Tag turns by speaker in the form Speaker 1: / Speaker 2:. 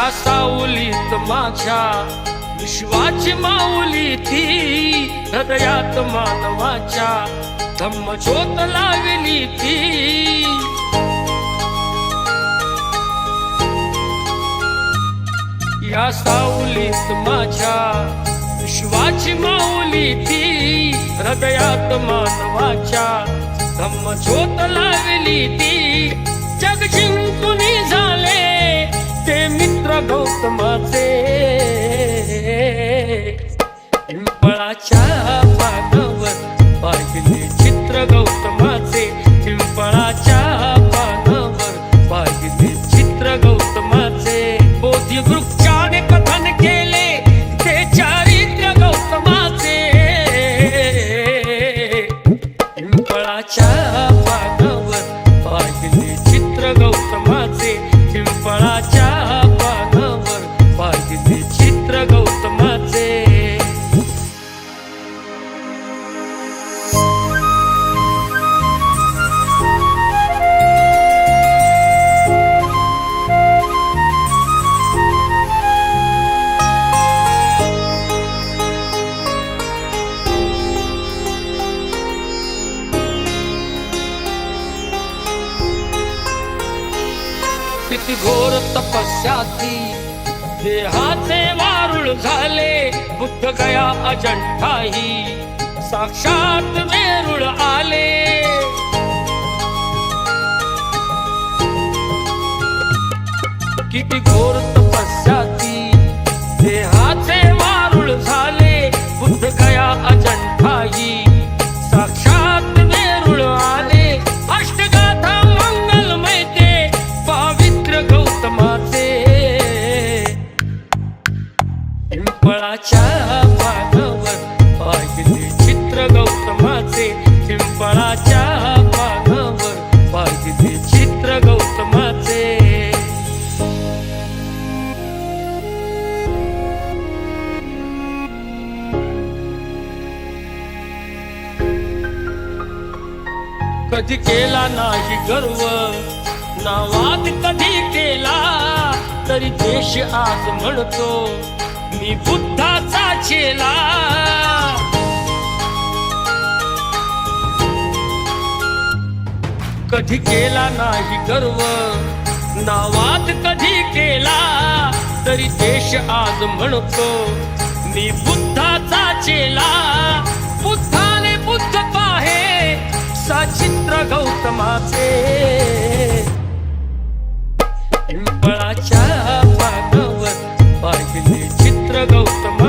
Speaker 1: या सावलीत माझ्या विश्वाची माऊली ती, हृदयात मानवाच्या धम्मज्योत लावली ती। या सावलीत माझ्या विश्वाची माऊली ती, हृदयात मानवाच्या धम्मज्योत लावली ती। जग जिंकून झाले ते मित्र गौतमाचे, पिंपळाच्या पानावर पाहिले चित्र गौतमाचे, पिंपळाच्या पानावर पाहिले चित्र गौतमाचे। बोधी वृक्षाने कथन केले ते चारित्र्य गौतमाचे, पिंपळाच्या पानावर पाहिले चित्र गौतमाचे, पिंपळाच्या पानावर पाहिले चित्र गौतमाचे। किती घोर तपस्या ती, देहाचे वारुळ झाले, बुद्ध गया अजंठाही साक्षात वेरूळ आले। किती घोर तपस्या ती, देहाचे वारुळ झाले, बुद्ध गया अजंठाही साक्षात वेरूळ आले। अष्टगाथा मंगलमय ते पावित्र गौतमाचे, पिंपळाच्या पानावर पाहिले चित्र गौतमाचे, पिंपळाच्या पानावर पाहिले चित्र गौतमाचे। कधी केला नाही गर्व ना वाद कधी केला, तरी देश आज म्हणतो मी बुद्धाचा चेला। कधी केला नाही गर्व ना वाद कधी केला, तरी देश आज म्हणतो मी बुद्धाचा चेला। बुद्धाने बुद्ध पाहे सचित्र गौतमाचे, पिंपळाच्या पानावर पाहिले चित्र गौतम